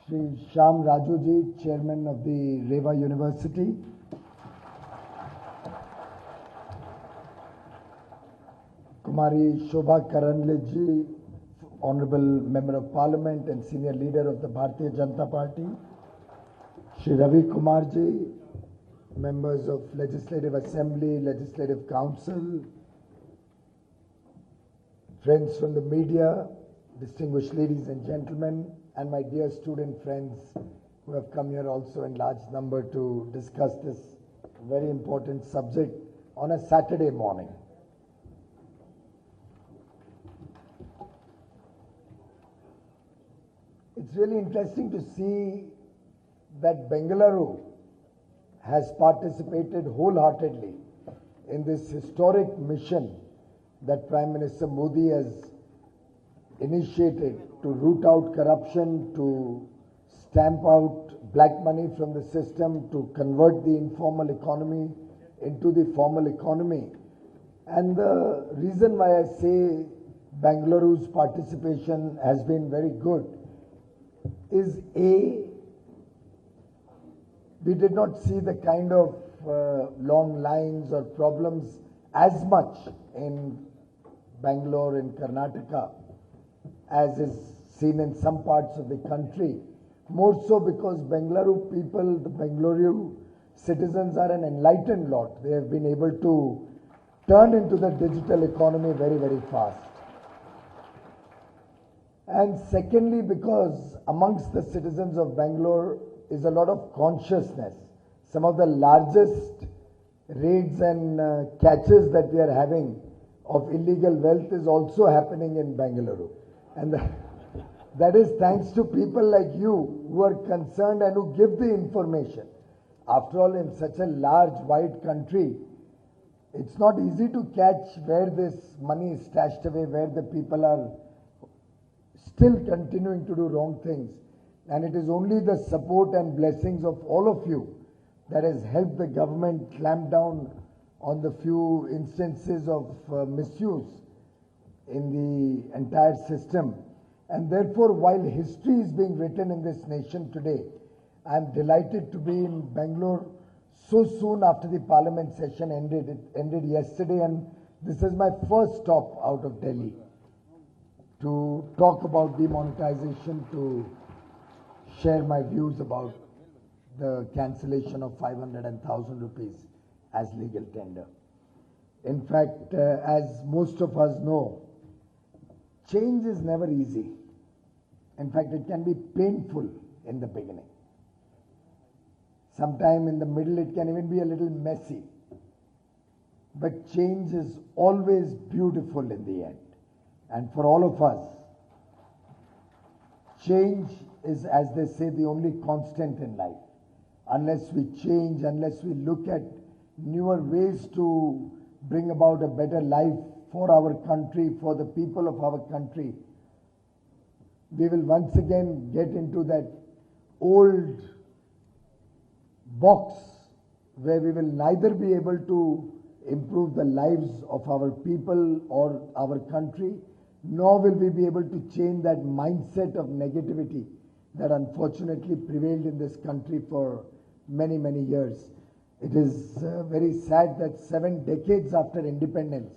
Shri Shyam Rajuji, Chairman of the Reva University, Kumari Shobha Karanleji, Honorable Member of Parliament and Senior Leader of the Bharatiya Janata Party, Shri Ravi Kumarji, Members of Legislative Assembly, Legislative Council, friends from the media, distinguished ladies and gentlemen, and my dear student friends who have come here also in large number to discuss this very important subject on a Saturday morning. It's really interesting to see that Bengaluru has participated wholeheartedly in this historic mission that Prime Minister Modi has initiated to root out corruption, to stamp out black money from the system, to convert the informal economy into the formal economy. And the reason why I say Bengaluru's participation has been very good is A, we did not see the kind of long lines or problems as much in Bangalore, in Karnataka, as is seen in some parts of the country. More so because Bengaluru people, the Bengaluru citizens are an enlightened lot. They have been able to turn into the digital economy very, very fast. And secondly, because amongst the citizens of Bangalore is a lot of consciousness. Some of the largest raids and catches that we are having of illegal wealth is also happening in Bengaluru. And that is thanks to people like you who are concerned and who give the information. After all, in such a large, wide country, it's not easy to catch where this money is stashed away, where the people are still continuing to do wrong things. And it is only the support and blessings of all of you that has helped the government clamp down on the few instances of misuse in the entire system. And therefore, while history is being written in this nation today, I am delighted to be in Bangalore so soon after the parliament session ended. It ended yesterday, and this is my first stop out of Delhi to talk about demonetization, to share my views about the cancellation of 500 and 1,000 rupees as legal tender. In fact, as most of us know, change is never easy. In fact, it can be painful in the beginning. Sometime in the middle, it can even be a little messy. But change is always beautiful in the end. And for all of us, change is, as they say, the only constant in life. Unless we change, unless we look at newer ways to bring about a better life for our country, for the people of our country, we will once again get into that old box where we will neither be able to improve the lives of our people or our country, nor will we be able to change that mindset of negativity that unfortunately prevailed in this country for many, many years. It is very sad that 7 decades after independence,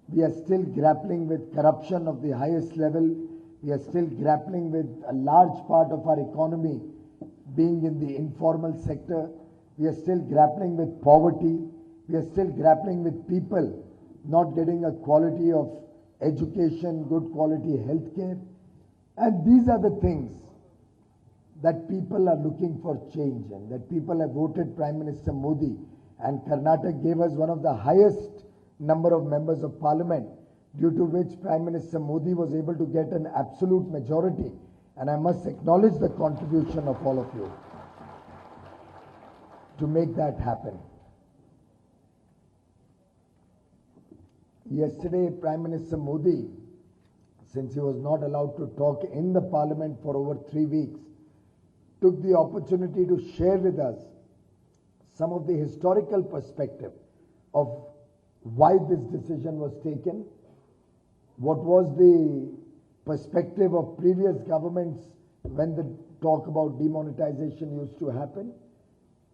we are still grappling with corruption of the highest level. We are still grappling with a large part of our economy being in the informal sector. We are still grappling with poverty. We are still grappling with people not getting a quality of education, good quality health care. And these are the things that people are looking for change in, that people have voted Prime Minister Modi, and Karnataka gave us one of the highest number of members of parliament, due to which Prime Minister Modi was able to get an absolute majority. And I must acknowledge the contribution of all of you to make that happen. Yesterday, Prime Minister Modi, since he was not allowed to talk in the parliament for over 3 weeks, took the opportunity to share with us some of the historical perspective of why this decision was taken, what was the perspective of previous governments when the talk about demonetization used to happen,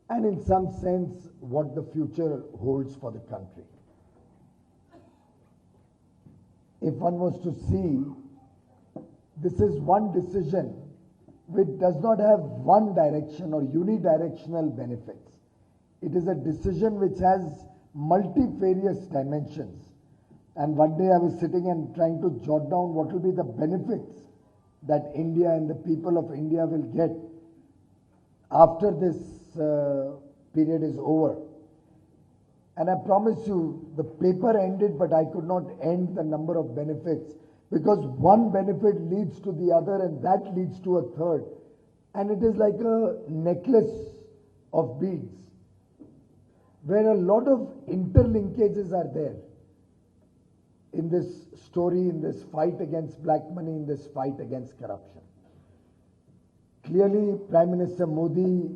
and in some sense what the future holds for the country. If one was to see, this is one decision which does not have one direction or unidirectional benefits. It is a decision which has multifarious dimensions. And one day I was sitting and trying to jot down what will be the benefits that India and the people of India will get after this period is over. And I promise you, the paper ended, but I could not end the number of benefits, because one benefit leads to the other and that leads to a third. And it is like a necklace of beads, where a lot of interlinkages are there in this story, in this fight against black money, in this fight against corruption. Clearly, Prime Minister Modi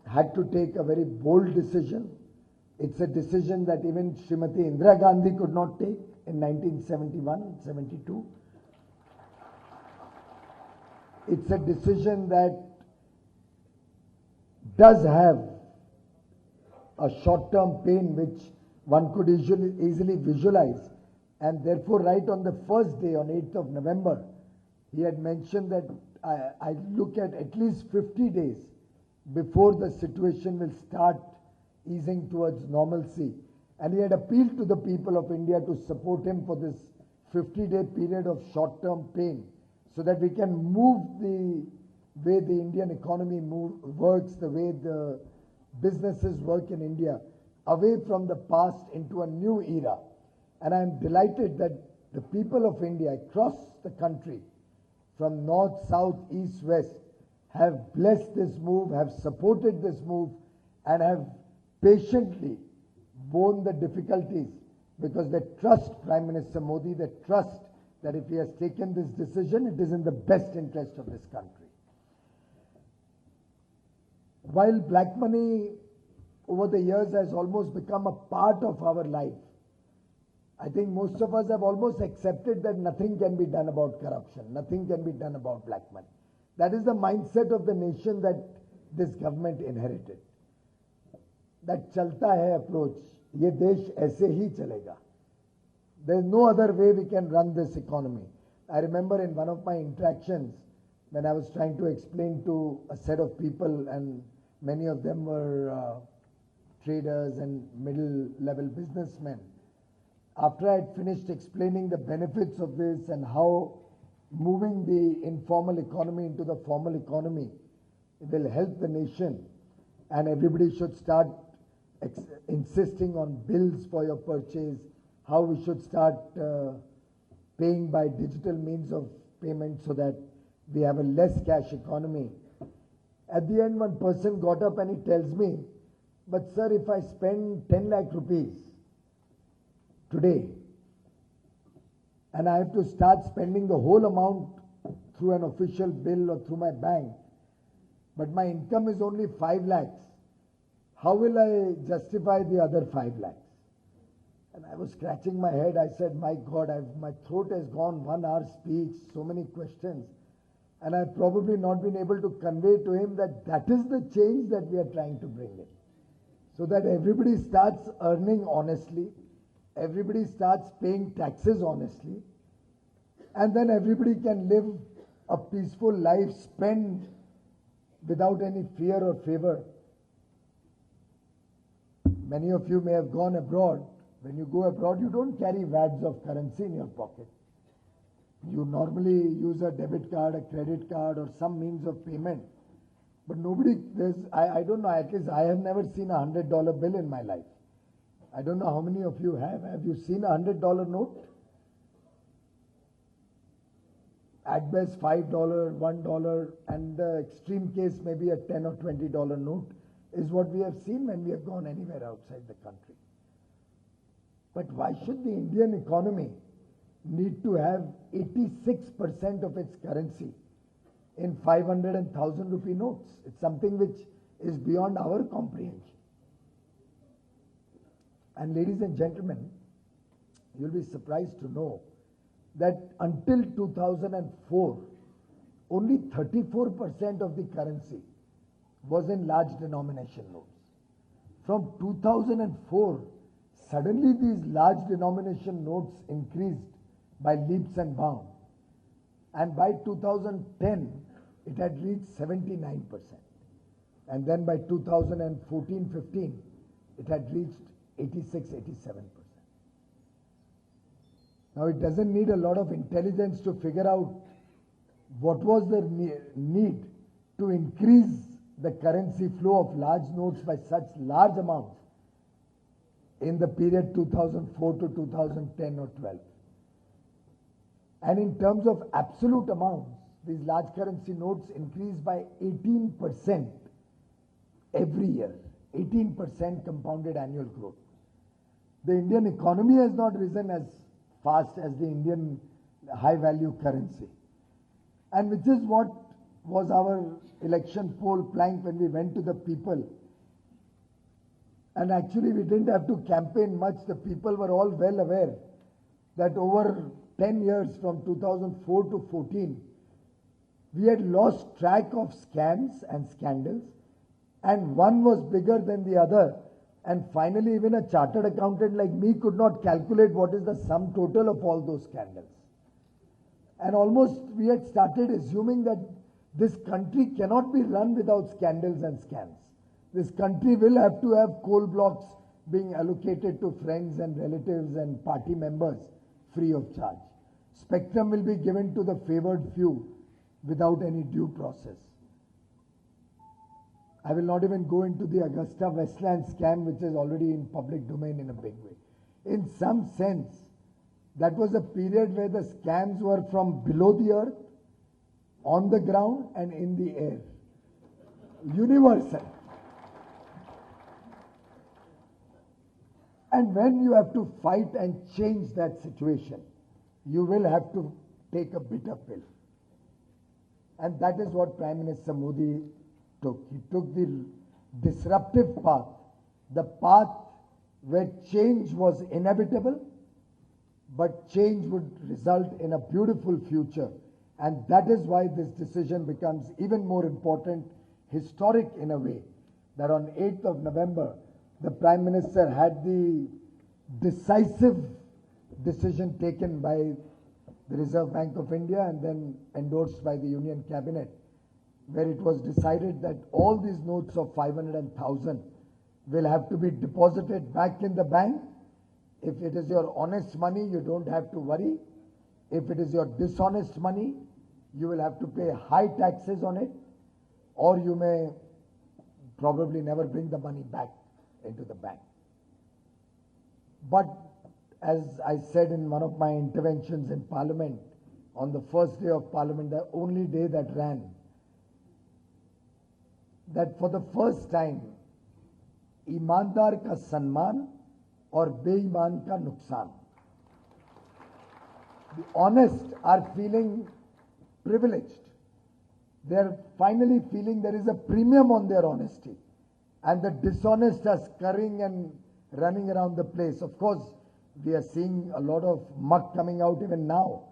had to take a very bold decision. It's a decision that even Srimati Indira Gandhi could not take in 1971-72. It's a decision that does have a short-term pain which one could easily visualize. And therefore, right on the first day, on 8th of November, he had mentioned that I look at least 50 days before the situation will start easing towards normalcy. And he had appealed to the people of India to support him for this 50-day period of short-term pain, so that we can move the way the Indian economy works, the way the businesses work in India, away from the past into a new era. And I am delighted that the people of India across the country, from north, south, east, west, have blessed this move, have supported this move, and have patiently borne the difficulties, because they trust Prime Minister Modi, they trust that if he has taken this decision, it is in the best interest of this country. While black money over the years has almost become a part of our life, I think most of us have almost accepted that nothing can be done about corruption, nothing can be done about black money. That is the mindset of the nation that this government inherited. That chalta hai approach, ye desh aise hi chalega. There is no other way we can run this economy. I remember in one of my interactions, when I was trying to explain to a set of people, and many of them were traders and middle-level businessmen. After I had finished explaining the benefits of this and how moving the informal economy into the formal economy will help the nation, and everybody should start insisting on bills for your purchase, how we should start paying by digital means of payment so that we have a less cash economy. At the end, one person got up and he tells me, but sir, if I spend 10 lakh rupees today, and I have to start spending the whole amount through an official bill or through my bank, but my income is only 5 lakhs, how will I justify the other 5 lakhs? And I was scratching my head. I said, my God, my throat has gone 1 hour speech, so many questions. And I've probably not been able to convey to him that that is the change that we are trying to bring in. So that everybody starts earning honestly, everybody starts paying taxes honestly, and then everybody can live a peaceful life, spend without any fear or favor. Many of you may have gone abroad. When you go abroad, you don't carry wads of currency in your pocket. You normally use a debit card, a credit card, or some means of payment. But nobody, I don't know, at least I have never seen a $100 bill in my life. I don't know how many of you have. Have you seen a $100 note? At best $5, $1, and the extreme case maybe a $10 or $20 note is what we have seen when we have gone anywhere outside the country. But why should the Indian economy need to have 86% of its currency in 500 and 1000 rupee notes? It's something which is beyond our comprehension. And ladies and gentlemen, you'll be surprised to know that until 2004, only 34% of the currency was in large denomination notes. From 2004, suddenly these large denomination notes increased by leaps and bounds. And by 2010, it had reached 79%. And then by 2014-15, it had reached 86-87%. Now it doesn't need a lot of intelligence to figure out what was the need to increase the currency flow of large notes by such large amounts in the period 2004 to 2010 or 12. And in terms of absolute amounts, these large currency notes increased by 18% every year, 18% compounded annual growth. The Indian economy has not risen as fast as the Indian high value currency. And which is what was our election poll plank when we went to the people. And actually we didn't have to campaign much. The people were all well aware that over 10 years from 2004 to 14, we had lost track of scams and scandals, and one was bigger than the other. And finally, even a chartered accountant like me could not calculate what is the sum total of all those scandals. And almost we had started assuming that this country cannot be run without scandals and scams. This country will have to have coal blocks being allocated to friends and relatives and party members free of charge. Spectrum will be given to the favored few without any due process. I will not even go into the Augusta Westland scam, which is already in public domain in a big way. In some sense, that was a period where the scams were from below the earth, on the ground and in the air. Universal. And when you have to fight and change that situation, you will have to take a bitter pill. And that is what Prime Minister Modi took. He took the disruptive path, the path where change was inevitable, but change would result in a beautiful future. And that is why this decision becomes even more important, historic in a way, that on 8th of November, the Prime Minister had the decisive decision taken by the Reserve Bank of India and then endorsed by the Union Cabinet, where it was decided that all these notes of 500 and 1,000 will have to be deposited back in the bank. If it is your honest money, you don't have to worry. If it is your dishonest money, you will have to pay high taxes on it, or you may probably never bring the money back into the bank. But as I said in one of my interventions in Parliament, on the first day of Parliament, the only day that ran, that for the first time, ईमानदार का सम्मान और बेईमान का नुकसान. The honest are feeling privileged. They are finally feeling there is a premium on their honesty. And the dishonest are scurrying and running around the place. Of course, we are seeing a lot of muck coming out even now.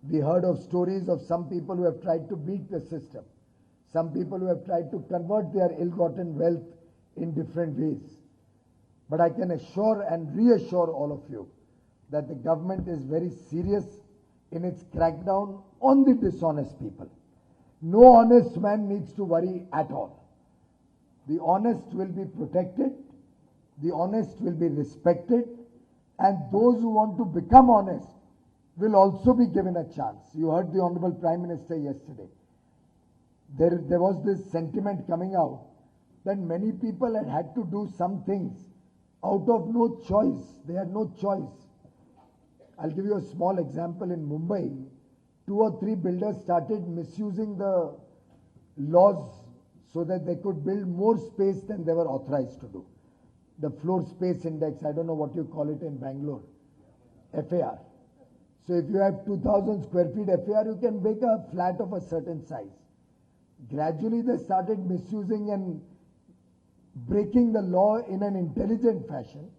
We heard of stories of some people who have tried to beat the system. Some people who have tried to convert their ill-gotten wealth in different ways. But I can assure and reassure all of you that the government is very serious in its crackdown on the dishonest people. No honest man needs to worry at all. The honest will be protected, the honest will be respected, and those who want to become honest will also be given a chance. You heard the Honorable Prime Minister yesterday. There was this sentiment coming out that many people had to do some things out of no choice. They had no choice. I'll give you a small example. In Mumbai, 2 or 3 builders started misusing the laws so that they could build more space than they were authorized to do. The floor space index, I don't know what you call it in Bangalore, FAR. So if you have 2,000 square feet FAR, you can make a flat of a certain size. Gradually they started misusing and breaking the law in an intelligent fashion,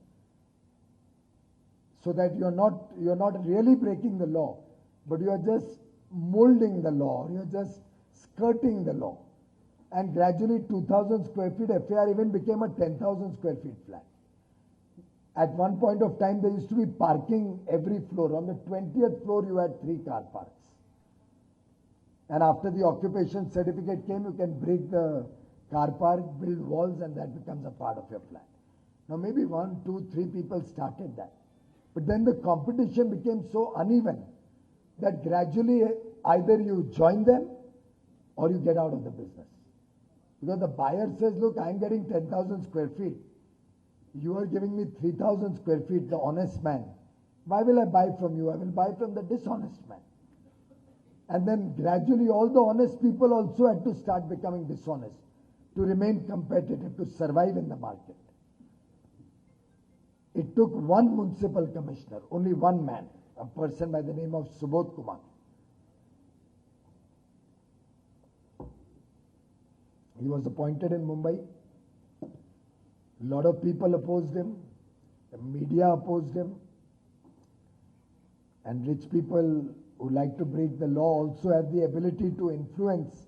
so that you're not really breaking the law, but you are just molding the law, you're just skirting the law. And gradually 2,000 square feet FAR even became a 10,000 square feet flat. At one point of time, there used to be parking every floor. On the 20th floor, you had 3 car parks. And after the occupation certificate came, you can break the car park, build walls, and that becomes a part of your flat. Now maybe 1, 2, 3 people started that. But then the competition became so uneven that gradually either you join them or you get out of the business. Because the buyer says, look, I'm getting 10,000 square feet. You are giving me 3,000 square feet, the honest man. Why will I buy from you? I will buy from the dishonest man. And then gradually all the honest people also had to start becoming dishonest to remain competitive, to survive in the market. It took one municipal commissioner, only one man, a person by the name of Subodh Kumar. He was appointed in Mumbai. A lot of people opposed him. The media opposed him. And rich people who like to break the law also have the ability to influence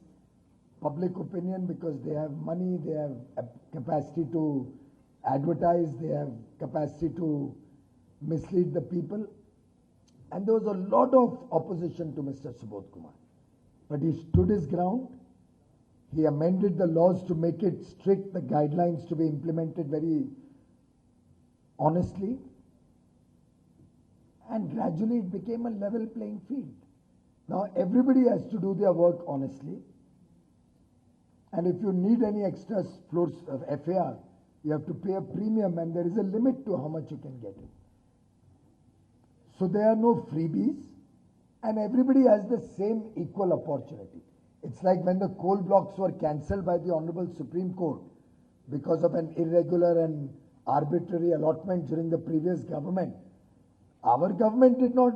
public opinion because they have money, they have a capacity to advertise, they have capacity to mislead the people. And there was a lot of opposition to Mr. Subodh Kumar. But he stood his ground. He amended the laws to make it strict, the guidelines to be implemented very honestly. And gradually it became a level playing field. Now everybody has to do their work honestly. And if you need any extra floors of FAR, you have to pay a premium and there is a limit to how much you can get it. So there are no freebies and everybody has the same equal opportunity. It's like when the coal blocks were cancelled by the Honorable Supreme Court because of an irregular and arbitrary allotment during the previous government. Our government did not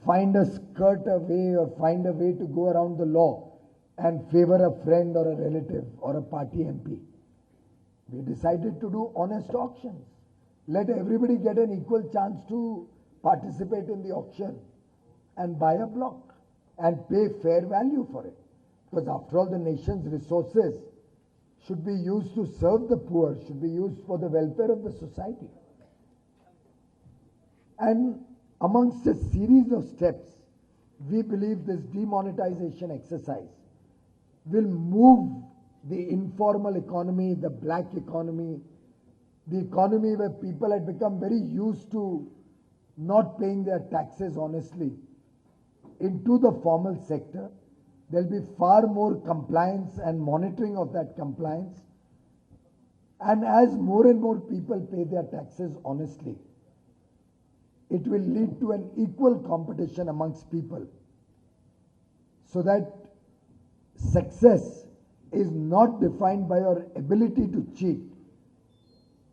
find a skirt a way or find a way to go around the law and favor a friend or a relative or a party MP. We decided to do honest auctions. Let everybody get an equal chance to participate in the auction and buy a block and pay fair value for it. Because after all, the nation's resources should be used to serve the poor, should be used for the welfare of the society. And amongst a series of steps, we believe this demonetization exercise will move the informal economy, the black economy, the economy where people had become very used to not paying their taxes honestly, into the formal sector. There will be far more compliance and monitoring of that compliance. And as more and more people pay their taxes honestly, it will lead to an equal competition amongst people so that success is not defined by your ability to cheat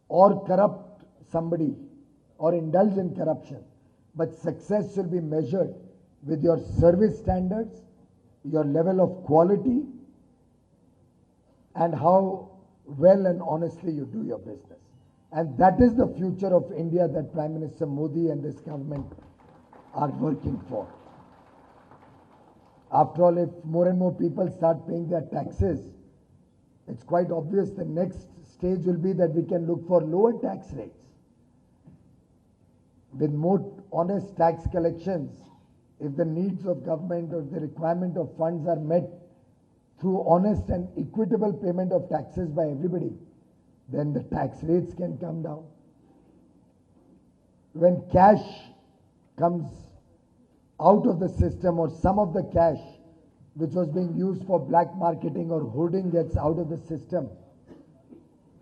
or corrupt somebody or indulge in corruption, but success will be measured with your service standards, your level of quality, and how well and honestly you do your business. And that is the future of India that Prime Minister Modi and this government are working for. After all, if more and more people start paying their taxes, it's quite obvious the next stage will be that we can look for lower tax rates. With more honest tax collections, if the needs of government or the requirement of funds are met through honest and equitable payment of taxes by everybody, then the tax rates can come down. When cash comes out of the system or some of the cash which was being used for black marketing or hoarding gets out of the system,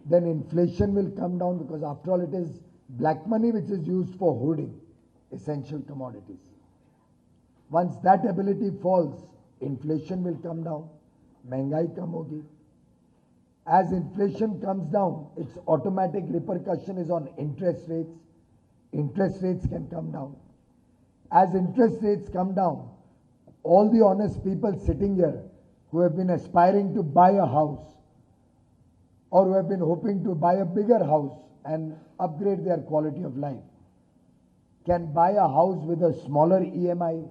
then inflation will come down because after all it is black money which is used for hoarding essential commodities. Once that ability falls, inflation will come down, महंगाई कम होगी. As inflation comes down, its automatic repercussion is on interest rates. Interest rates can come down. As interest rates come down, all the honest people sitting here who have been aspiring to buy a house or who have been hoping to buy a bigger house and upgrade their quality of life can buy a house with a smaller EMI,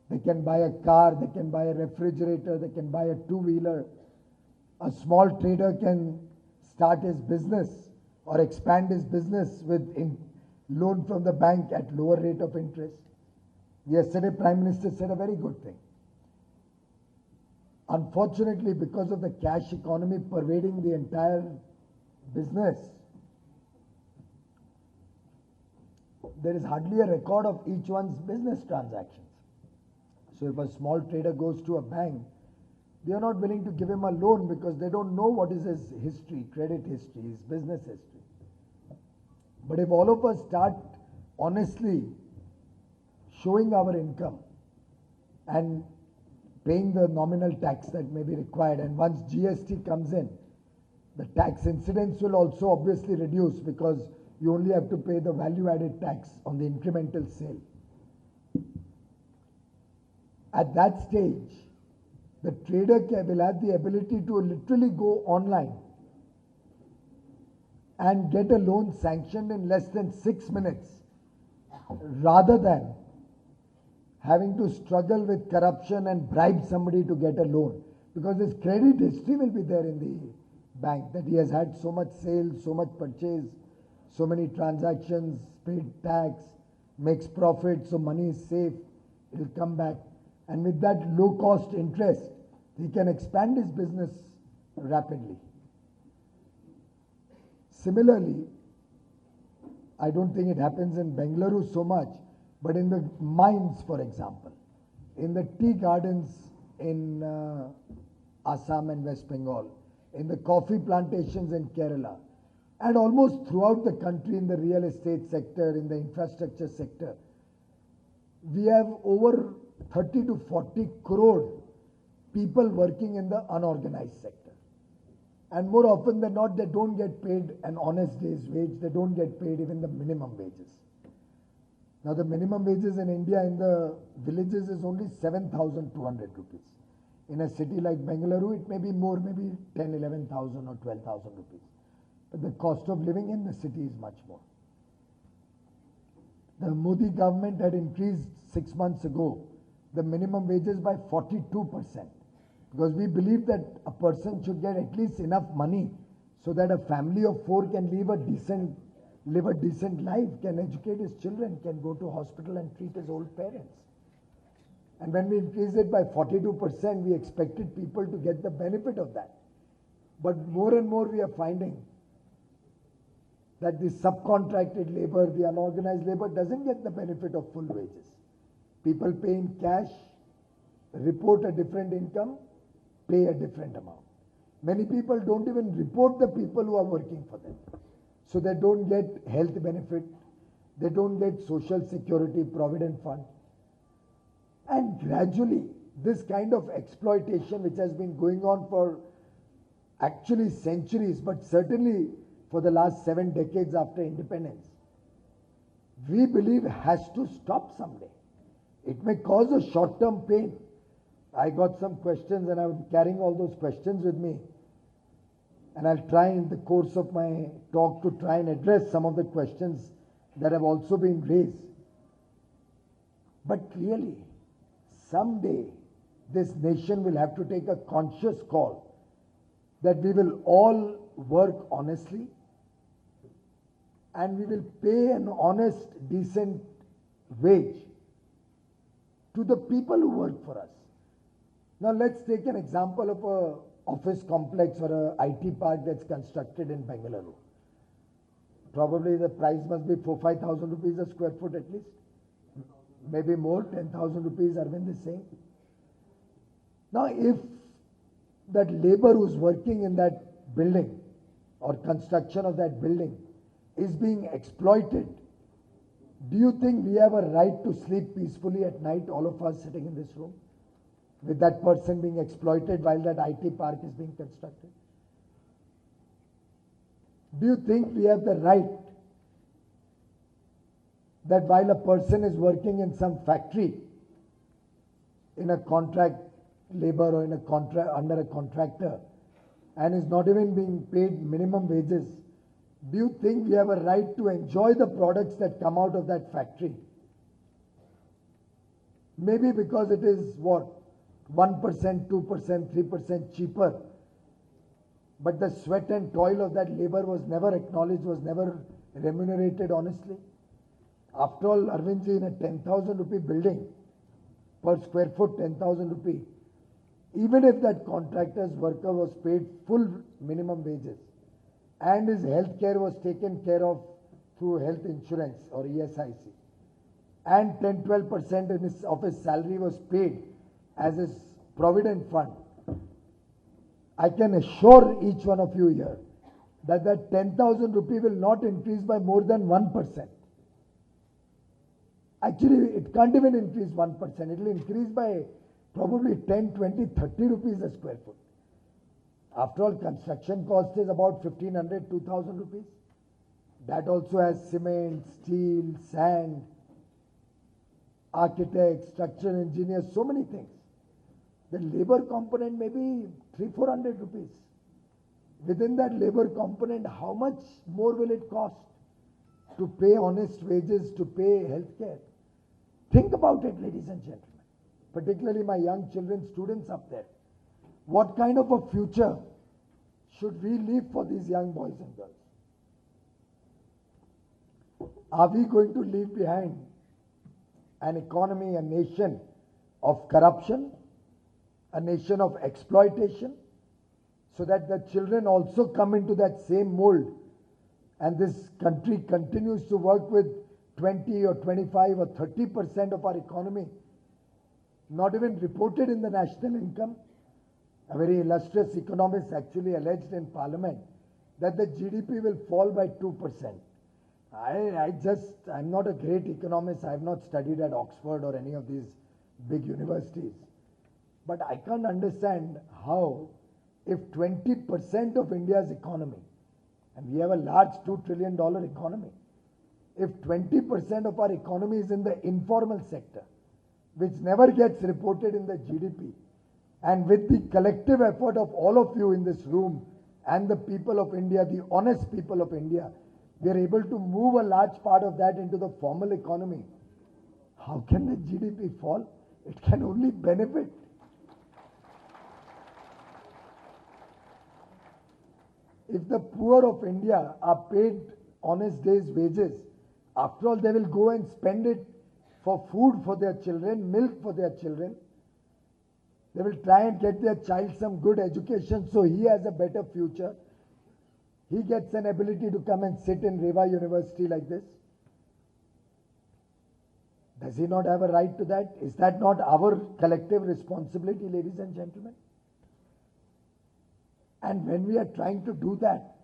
They can buy a car, they can buy a refrigerator, they can buy a two-wheeler. A small trader can start his business or expand his business with loan from the bank at lower rate of interest. Yesterday, Prime Minister said a very good thing. Unfortunately, because of the cash economy pervading the entire business, there is hardly a record of each one's business transactions. So if a small trader goes to a bank, they are not willing to give him a loan because they don't know what is his history, credit history, his business history. But if all of us start honestly showing our income and paying the nominal tax that may be required, and once GST comes in, the tax incidence will also obviously reduce because you only have to pay the value-added tax on the incremental sale. At that stage, the trader will have the ability to literally go online and get a loan sanctioned in less than 6 minutes, rather than having to struggle with corruption and bribe somebody to get a loan, because his credit history will be there in the bank, that he has had so much sales, so much purchase, so many transactions, paid tax, makes profit, so money is safe, it will come back. And with that low cost interest, he can expand his business rapidly. Similarly, I don't think it happens in Bengaluru so much, but in the mines, for example, in the tea gardens in Assam and West Bengal, in the coffee plantations in Kerala, and almost throughout the country in the real estate sector, in the infrastructure sector, we have over 30 to 40 crore people working in the unorganized sector. And more often than not, they don't get paid an honest day's wage. They don't get paid even the minimum wages. Now, the minimum wages in India in the villages is only 7,200 rupees. In a city like Bengaluru, it may be more, maybe 10, 11,000 or 12,000 rupees. But the cost of living in the city is much more. The Modi government had increased 6 months ago the minimum wages by 42%. Because we believe that a person should get at least enough money so that a family of 4 can live a decent life, can educate his children, can go to hospital and treat his old parents. And when we increased it by 42%, we expected people to get the benefit of that. But more and more we are finding that the subcontracted labor, the unorganized labor doesn't get the benefit of full wages. People pay in cash, report a different income, pay a different amount. Many people don't even report the people who are working for them. So they don't get health benefit, they don't get social security, provident fund. And gradually, this kind of exploitation which has been going on for actually centuries, but certainly for the last 7 decades after independence, we believe has to stop someday. It may cause a short-term pain. I got some questions and I'm carrying all those questions with me. And I'll try in the course of my talk to try and address some of the questions that have also been raised. But clearly, someday this nation will have to take a conscious call that we will all work honestly and we will pay an honest, decent wage to the people who work for us. Now let's take an example of a office complex or a IT park that's constructed in Bengaluru. Probably the price must be 4,000-5,000 rupees a square foot at least. Maybe more, 10,000 rupees, Arvind is saying. Now if that labor who's working in that building or construction of that building is being exploited, do you think we have a right to sleep peacefully at night, all of us sitting in this room, with that person being exploited while that IT park is being constructed? Do you think we have the right that while a person is working in some factory, in a contract labor or in a under a contractor, and is not even being paid minimum wages, do you think we have a right to enjoy the products that come out of that factory? Maybe because it is what, 1%, 2%, 3% cheaper. But the sweat and toil of that labor was never acknowledged, was never remunerated honestly. After all, Arvindji, in a 10,000 rupee building, per square foot 10,000 rupee, even if that contractor's worker was paid full minimum wages and his health care was taken care of through health insurance or ESIC, and 10-12% of his salary was paid as his provident fund, I can assure each one of you here that that 10,000 rupee will not increase by more than 1%. Actually, it can't even increase 1%. It will increase by probably 10, 20, 30 rupees a square foot. After all, construction cost is about 1,500, 2,000 rupees. That also has cement, steel, sand, architects, structural engineers, so many things. The labor component may be 300-400 rupees. Within that labor component, how much more will it cost to pay honest wages, to pay health care? Think about it, ladies and gentlemen. Particularly my young children, students up there. What kind of a future should we leave for these young boys and girls? Are we going to leave behind an economy, a nation of corruption, a nation of exploitation, so that the children also come into that same mold and this country continues to work with 20 or 25 or 30% of our economy not even reported in the national income? A very illustrious economist actually alleged in Parliament that the GDP will fall by 2%. I'm not a great economist. I have not studied at Oxford or any of these big universities. But I can't understand how, if 20% of India's economy, and we have a large $2 trillion economy, if 20% of our economy is in the informal sector, which never gets reported in the GDP, and with the collective effort of all of you in this room and the people of India, the honest people of India, we are able to move a large part of that into the formal economy. How can the GDP fall? It can only benefit. If the poor of India are paid honest day's wages, after all, they will go and spend it for food for their children, milk for their children. They will try and get their child some good education so he has a better future. He gets an ability to come and sit in Reva University like this. Does he not have a right to that? Is that not our collective responsibility, ladies and gentlemen? And when we are trying to do that,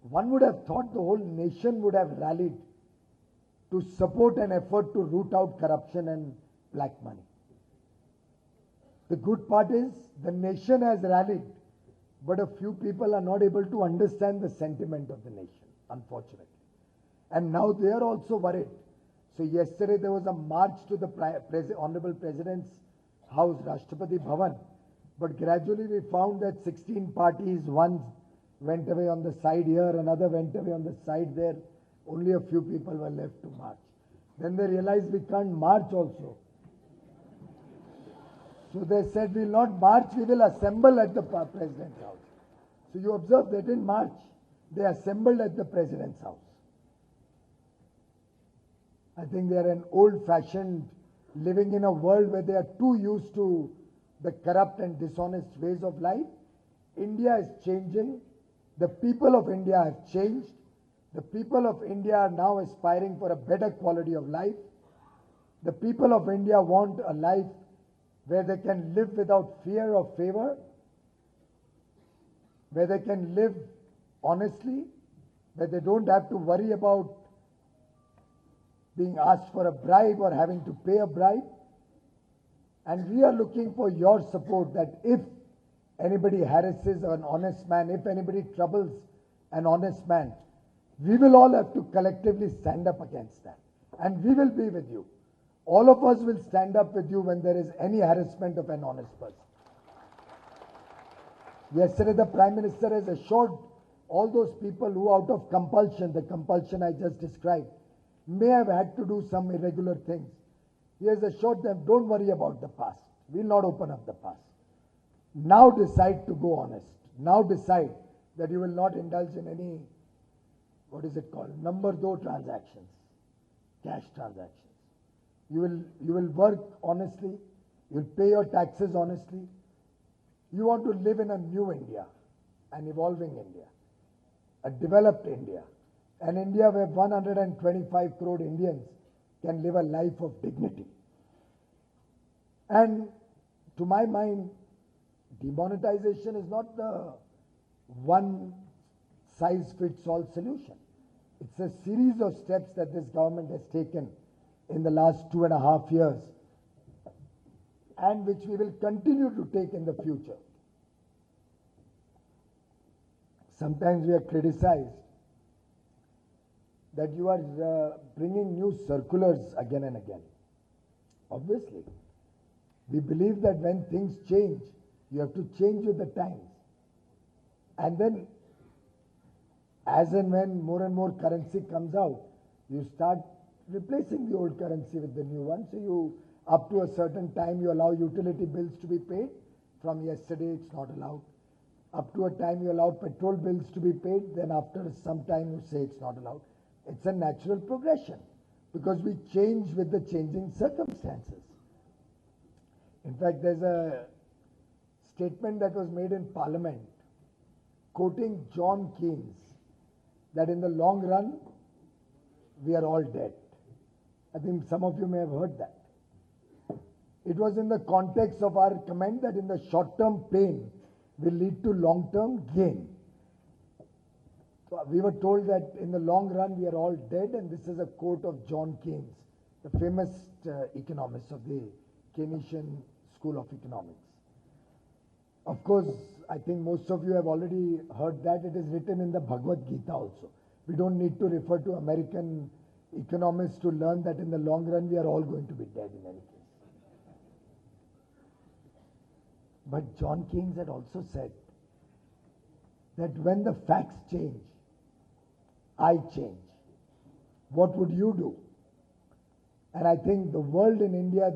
one would have thought the whole nation would have rallied to support an effort to root out corruption and black money. The good part is the nation has rallied, but a few people are not able to understand the sentiment of the nation, unfortunately. And now they are also worried. So yesterday there was a march to the Honorable President's house, Rashtrapati Bhavan. But gradually we found that 16 parties, one went away on the side here, another went away on the side there. Only a few people were left to march. Then they realized we can't march also. So they said, we'll not march, we will assemble at the President's house. So you observe, they didn't march. They assembled at the President's house. I think they are an old-fashioned, living in a world where they are too used to the corrupt and dishonest ways of life. India is changing. The people of India have changed. The people of India are now aspiring for a better quality of life. The people of India want a life where they can live without fear or favor, where they can live honestly, where they don't have to worry about being asked for a bribe or having to pay a bribe. And we are looking for your support, that if anybody harasses an honest man, if anybody troubles an honest man, we will all have to collectively stand up against that. And we will be with you. All of us will stand up with you when there is any harassment of an honest person. Yesterday the Prime Minister has assured all those people who out of compulsion, the compulsion I just described, may have had to do some irregular things. He has assured them, don't worry about the past. We'll not open up the past. Now decide to go honest. Now decide that you will not indulge in any, what is it called, number do transactions, cash transactions. You will work honestly. You will pay your taxes honestly. You want to live in a new India, an evolving India, a developed India, an India where 125 crore Indians can live a life of dignity. And to my mind, demonetization is not the one size fits all solution. It's a series of steps that this government has taken in the last 2.5 years, and which we will continue to take in the future. Sometimes we are criticized that you are bringing new circulars again and again. Obviously, we believe that when things change, you have to change with the times. And then, as and when more and more currency comes out, you start replacing the old currency with the new one. So you, up to a certain time, you allow utility bills to be paid. From yesterday, it's not allowed. Up to a time, you allow petrol bills to be paid. Then after some time, you say it's not allowed. It's a natural progression because we change with the changing circumstances. In fact, there's a statement that was made in Parliament quoting John Keynes that in the long run, we are all dead. I think some of you may have heard that. It was in the context of our comment that in the short-term pain will lead to long-term gain. So we were told that in the long run we are all dead, and this is a quote of John Keynes, the famous economist of the Keynesian School of Economics. Of course, I think most of you have already heard that. It is written in the Bhagavad Gita also. We don't need to refer to American economists to learn that in the long run we are all going to be dead in any case. But John Keynes had also said that when the facts change, I change. What would you do? And I think the world in India,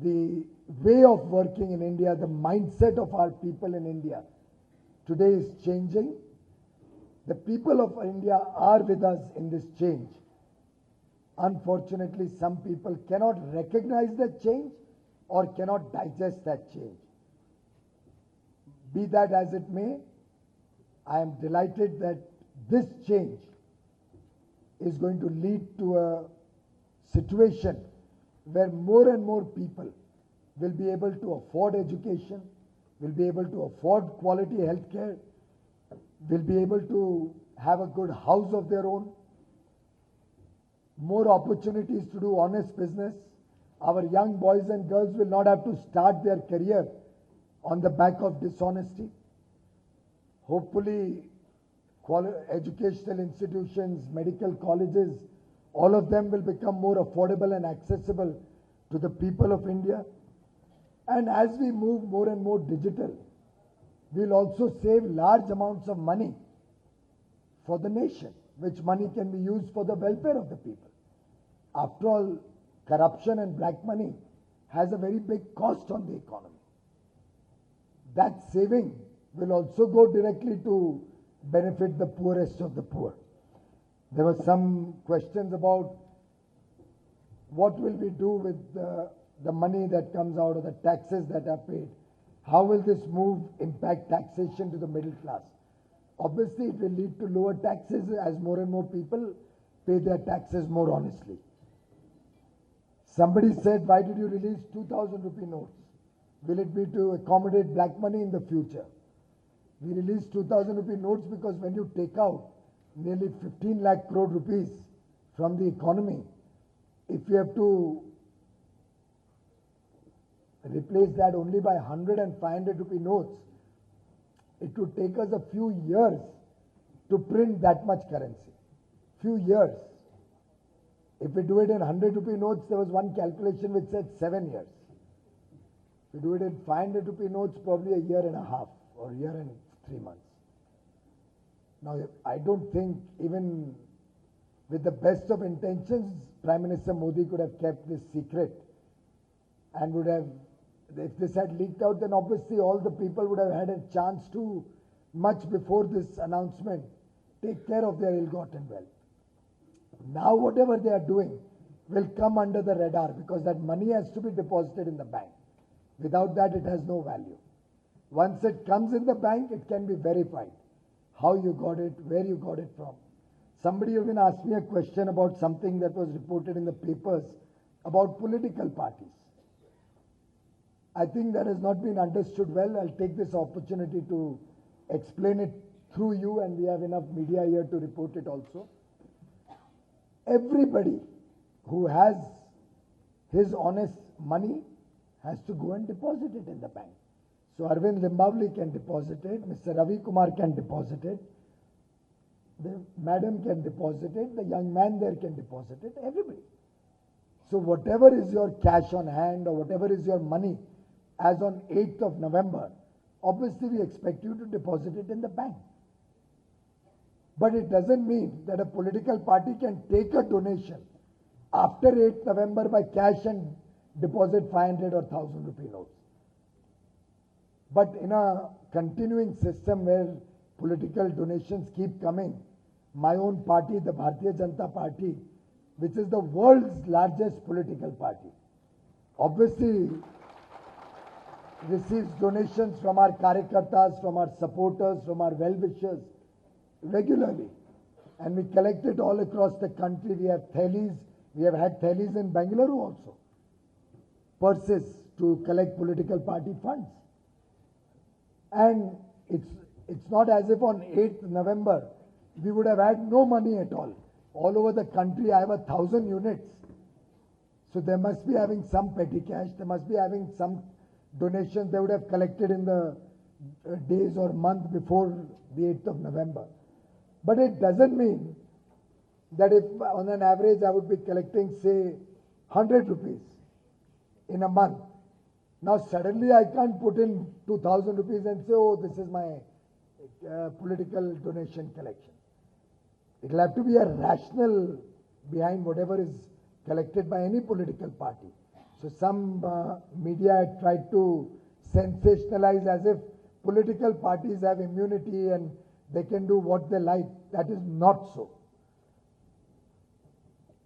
the way of working in India, the mindset of our people in India today is changing. The people of India are with us in this change. Unfortunately, some people cannot recognize that change or cannot digest that change. Be that as it may, I am delighted that this change is going to lead to a situation where more and more people will be able to afford education, will be able to afford quality health care, will be able to have a good house of their own, more opportunities to do honest business. Our young boys and girls will not have to start their career on the back of dishonesty. Hopefully, educational institutions, medical colleges, all of them will become more affordable and accessible to the people of India. And as we move more and more digital, we'll also save large amounts of money for the nation, which money can be used for the welfare of the people. After all, corruption and black money has a very big cost on the economy. That saving will also go directly to benefit the poorest of the poor. There were some questions about what will we do with the money that comes out of the taxes that are paid. How will this move impact taxation to the middle class? Obviously, it will lead to lower taxes as more and more people pay their taxes more honestly. Somebody said, why did you release 2,000 rupee notes? Will it be to accommodate black money in the future? We released 2,000 rupee notes because when you take out nearly 15 lakh crore rupees from the economy, if you have to replace that only by 100 and 500 rupee notes, it would take us a few years to print that much currency. Few years. If we do it in 100 rupee notes, there was one calculation which said 7 years. If we do it in 500 rupee notes, probably a year and a half or a year and 3 months. Now, I don't think even with the best of intentions, Prime Minister Modi could have kept this secret and would have, if this had leaked out, then obviously all the people would have had a chance to, much before this announcement, take care of their ill-gotten wealth. Now whatever they are doing will come under the radar because that money has to be deposited in the bank. Without that, it has no value. Once it comes in the bank, it can be verified. How you got it, where you got it from. Somebody even asked me a question about something that was reported in the papers about political parties. I think that has not been understood well. I'll take this opportunity to explain it through you, and we have enough media here to report it also. Everybody who has his honest money has to go and deposit it in the bank. So Arvind Limbavli can deposit it, Mr. Ravi Kumar can deposit it, the madam can deposit it, the young man there can deposit it, everybody. So whatever is your cash on hand or whatever is your money as on 8th of November, obviously we expect you to deposit it in the bank. But it doesn't mean that a political party can take a donation after 8th November by cash and deposit 500 or 1000 rupee notes. But in a continuing system where political donations keep coming, my own party, the Bharatiya Janata Party, which is the world's largest political party, obviously receives donations from our karyakartas, from our supporters, from our well-wishers regularly. And we collect it all across the country. We have thalis, we have had thalis in Bengaluru also, purses to collect political party funds. And it's not as if on 8th November we would have had no money at all. All over the country I have 1,000 units. So they must be having some petty cash, they must be having some donations they would have collected in the days or month before the 8th of November. But it doesn't mean that if on an average I would be collecting say 100 rupees in a month, now suddenly I can't put in 2,000 rupees and say, oh, this is my political donation collection. It will have to be a rational behind whatever is collected by any political party. So some media tried to sensationalize as if political parties have immunity and they can do what they like. That is not so.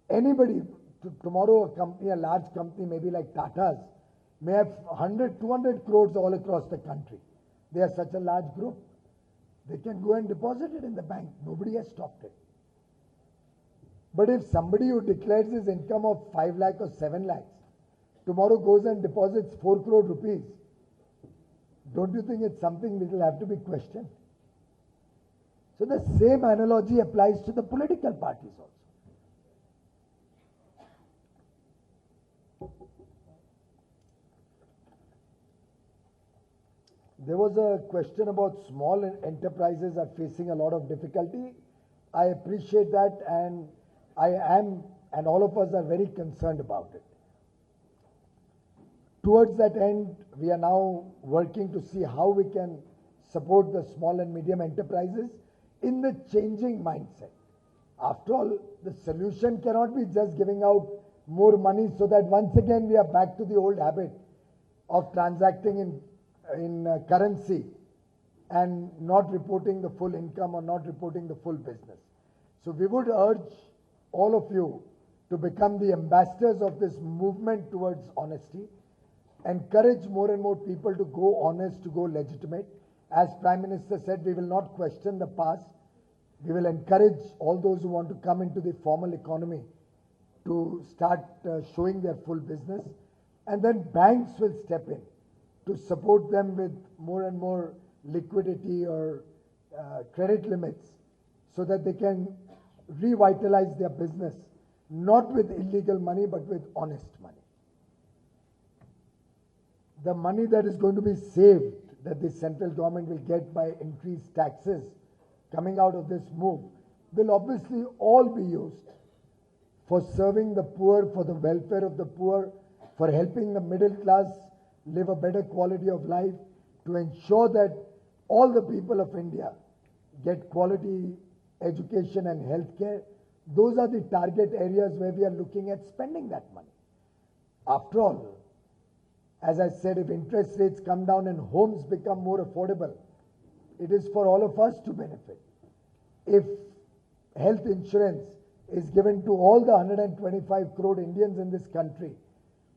Anybody, tomorrow a company, a large company, maybe like Tata's, may have 100, 200 crores all across the country. They are such a large group. They can go and deposit it in the bank. Nobody has stopped it. But if somebody who declares his income of 5 lakh or 7 lakhs, tomorrow goes and deposits 4 crore rupees, don't you think it's something which will have to be questioned? So the same analogy applies to the political parties also. There was a question about small enterprises are facing a lot of difficulty. I appreciate that, and I am, and all of us are very concerned about it. Towards that end, we are now working to see how we can support the small and medium enterprises in the changing mindset. After all, the solution cannot be just giving out more money so that once again we are back to the old habit of transacting in currency and not reporting the full income or not reporting the full business. So we would urge all of you to become the ambassadors of this movement towards honesty, encourage more and more people to go honest, to go legitimate. As Prime Minister said, we will not question the past. We will encourage all those who want to come into the formal economy to start showing their full business. And then banks will step in to support them with more and more liquidity or credit limits so that they can revitalize their business, not with illegal money, but with honest money. The money that is going to be saved, that the central government will get by increased taxes coming out of this move, will obviously all be used for serving the poor, for the welfare of the poor, for helping the middle class live a better quality of life, to ensure that all the people of India get quality education and healthcare. Those are the target areas where we are looking at spending that money. After all, As I said, if interest rates come down and homes become more affordable, it is for all of us to benefit. If health insurance is given to all the 125 crore Indians in this country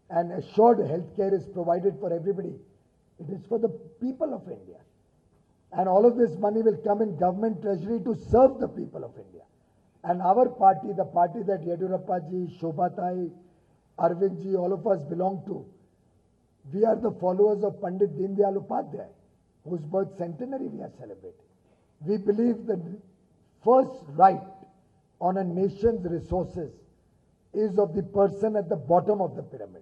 and assured health care is provided for everybody, it is for the people of India. And all of this money will come in government treasury to serve the people of India. And our party, the party that Yediyurappa ji, Shobhatai, Arvind ji, all of us belong to, we are the followers of Pandit Deendayal Upadhyay, whose birth centenary we are celebrating. We believe that first right on a nation's resources is of the person at the bottom of the pyramid,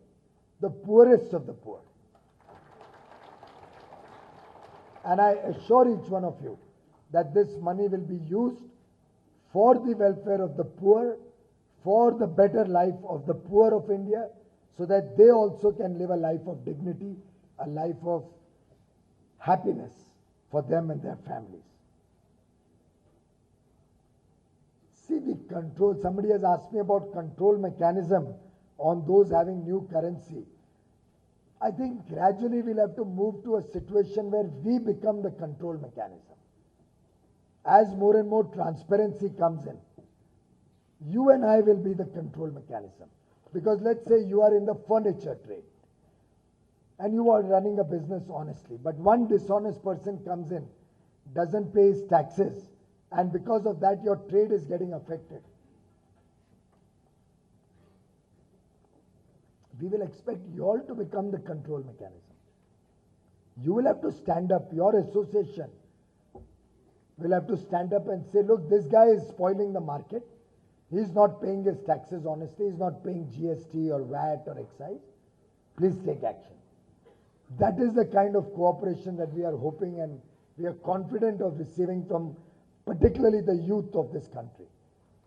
the poorest of the poor. And I assure each one of you that this money will be used for the welfare of the poor, for the better life of the poor of India, so that they also can live a life of dignity, a life of happiness for them and their families. See the control, somebody has asked me about control mechanism on those having new currency. I think gradually we'll have to move to a situation where we become the control mechanism. As more and more transparency comes in, you and I will be the control mechanism. Because let's say you are in the furniture trade and you are running a business honestly, but one dishonest person comes in, doesn't pay his taxes, and because of that your trade is getting affected. We will expect you all to become the control mechanism. You will have to stand up, your association will have to stand up and say, look, this guy is spoiling the market. He's not paying his taxes honestly, he's not paying GST or VAT or excise. Please take action. That is the kind of cooperation that we are hoping and we are confident of receiving from particularly the youth of this country,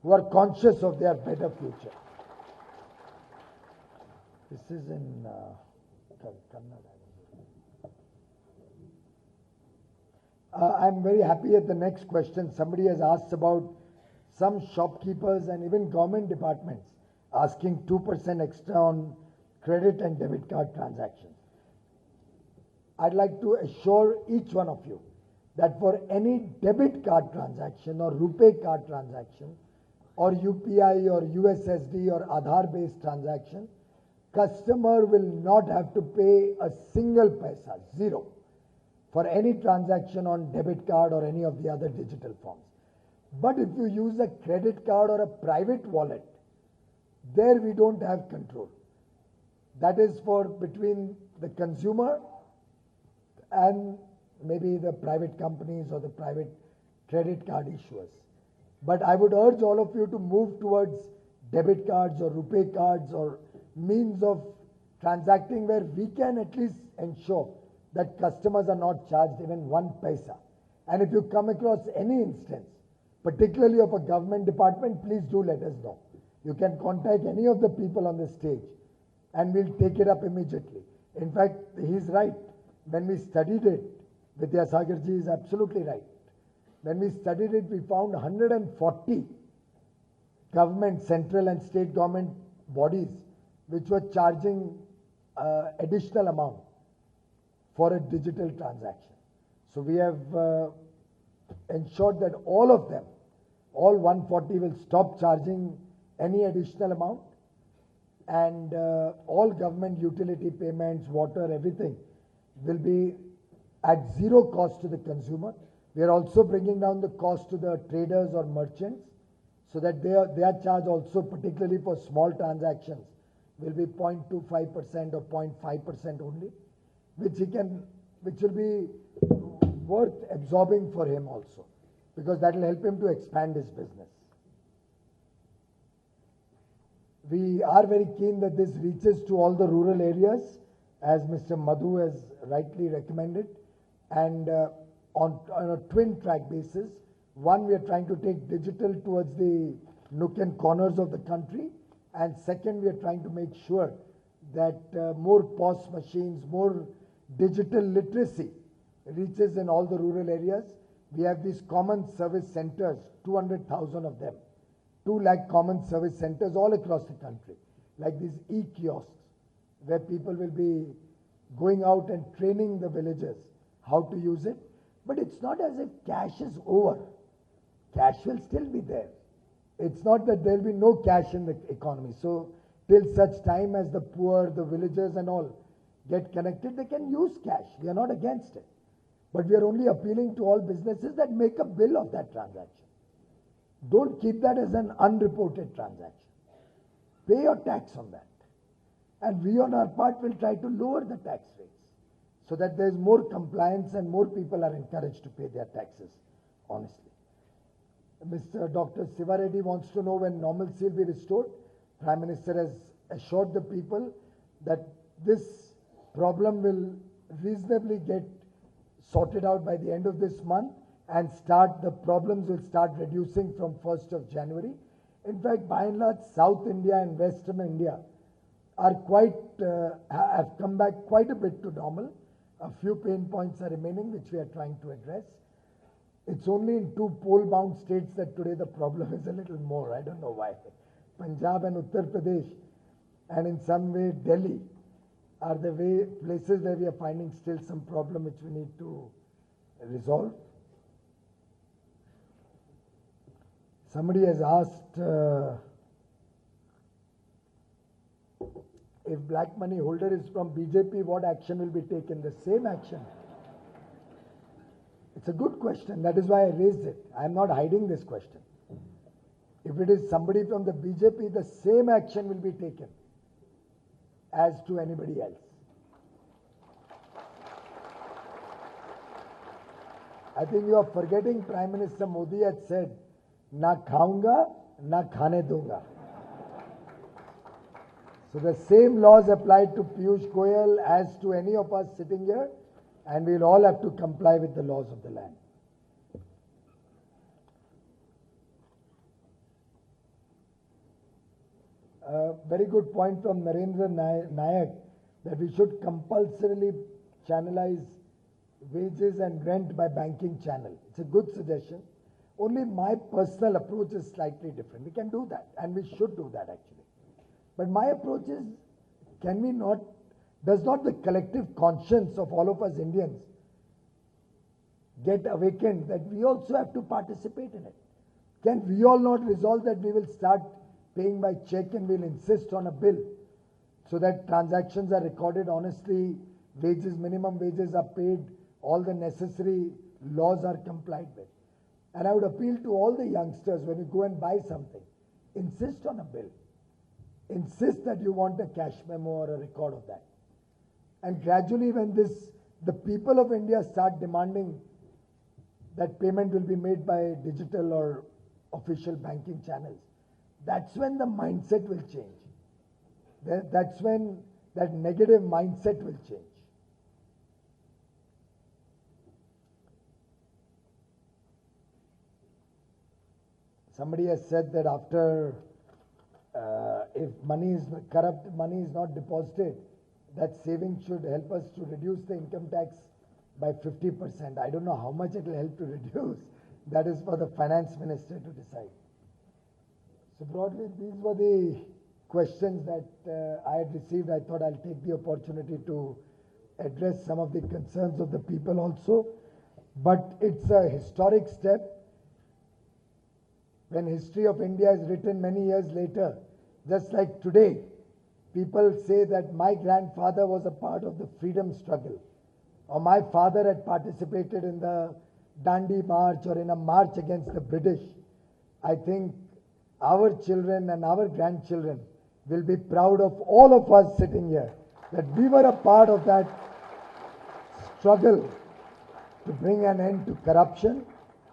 who are conscious of their better future. This is in Kannada. I'm very happy at the next question. Somebody has asked about some shopkeepers and even government departments asking 2% extra on credit and debit card transactions. I'd like to assure each one of you that for any debit card transaction or RuPay card transaction or UPI or USSD or Aadhaar based transaction, customer will not have to pay a single paisa, zero, for any transaction on debit card or any of the other digital forms. But if you use a credit card or a private wallet, there we don't have control. That is for between the consumer and maybe the private companies or the private credit card issuers. But I would urge all of you to move towards debit cards or RuPay cards or means of transacting where we can at least ensure that customers are not charged even one paisa. And if you come across any instance, particularly of a government department, please do let us know. You can contact any of the people on the stage and we'll take it up immediately. In fact, he's right. When we studied it, Vidyasagarji is absolutely right. When we studied it, we found 140 government, central and state government bodies which were charging additional amount for a digital transaction. So we have ensured that all of them, all 140 will stop charging any additional amount, and all government utility payments, water, everything will be at zero cost to the consumer. We are also bringing down the cost to the traders or merchants so that their charge also, particularly for small transactions, will be 0.25% or 0.5% only, which will be worth absorbing for him also, because that will help him to expand his business. We are very keen that this reaches to all the rural areas, as Mr. Madhu has rightly recommended, and on a twin track basis. One, we are trying to take digital towards the nook and corners of the country, and second, we are trying to make sure that more POS machines, more digital literacy reaches in all the rural areas. We have these common service centers, 200,000 of them, 2 lakh common service centers all across the country, like these e-kiosks, where people will be going out and training the villagers how to use it. But it's not as if cash is over. Cash will still be there. It's not that there will be no cash in the economy. So till such time as the poor, the villagers and all get connected, they can use cash. We are not against it. But we are only appealing to all businesses that make a bill of that transaction. Don't keep that as an unreported transaction. Pay your tax on that. And we on our part will try to lower the tax rates so that there is more compliance and more people are encouraged to pay their taxes honestly. Mr. Dr. Siva Reddy wants to know when normalcy will be restored. Prime Minister has assured the people that this problem will reasonably get sorted out by the end of this month, and the problems will start reducing from 1st of January. In fact, by and large, South India and Western India are have come back quite a bit to normal. A few pain points are remaining, which we are trying to address. It's only in 2 poll-bound states that today the problem is a little more. I don't know why. Punjab and Uttar Pradesh, and in some way Delhi, are the places where we are finding still some problem which we need to resolve. Somebody has asked if black money holder is from BJP, what action will be taken? The same action. It's a good question. That is why I raised it. I am not hiding this question. If it is somebody from the BJP, the same action will be taken as to anybody else. I think you are forgetting Prime Minister Modi had said, na khaunga, na khane dunga. So the same laws apply to Piyush Goyal as to any of us sitting here, and we'll all have to comply with the laws of the land. Very good point from Narendra Nayak that we should compulsorily channelize wages and rent by banking channel. It's a good suggestion. Only my personal approach is slightly different. We can do that, and we should do that actually. But my approach is, does not the collective conscience of all of us Indians get awakened that we also have to participate in it? Can we all not resolve that we will start paying by check and we'll insist on a bill so that transactions are recorded honestly, wages, minimum wages are paid, all the necessary laws are complied with? And I would appeal to all the youngsters, when you go and buy something, insist on a bill. Insist that you want a cash memo or a record of that. And gradually when the people of India start demanding that payment will be made by digital or official banking channels, that's when the mindset will change. That's when that negative mindset will change. Somebody has said that after, if corrupt money is not deposited, that saving should help us to reduce the income tax by 50%. I don't know how much it will help to reduce. That is for the finance minister to decide. So broadly, these were the questions that I had received. I thought I'll take the opportunity to address some of the concerns of the people also. But it's a historic step. When history of India is written many years later, just like today, people say that my grandfather was a part of the freedom struggle, or my father had participated in the Dandi March or in a march against the British. I think our children and our grandchildren will be proud of all of us sitting here, that we were a part of that struggle to bring an end to corruption,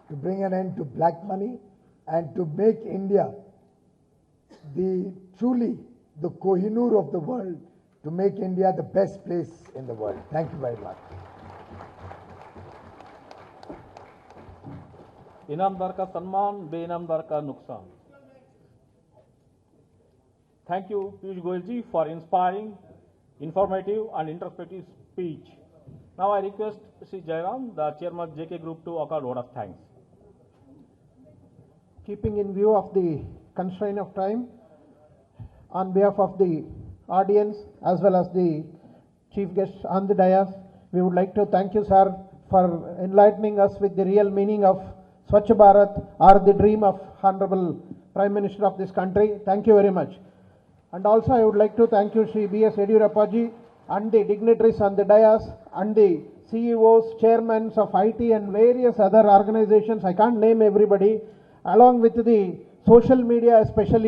to bring an end to black money, and to make India truly the Kohinoor of the world, to make India the best place in the world. Thank you very much. Inamdar का सम्मान, बेइनामदार का नुकसान. Thank you, Piyush Goyal ji, for inspiring, informative and introspective speech. Now I request Sri Jairam, the chairman of JK Group, to accord word of thanks. Keeping in view of the constraint of time, on behalf of the audience as well as the chief guests on the dais. We would like to thank you, sir, for enlightening us with the real meaning of Swachh Bharat or the dream of Honorable Prime Minister of this country. Thank you very much. And also I would like to thank you, Shri B.S. Yediyurappa ji, and the dignitaries on the dais, and the CEOs, chairmen of IT and various other organizations. I can't name everybody, along with the social media especially.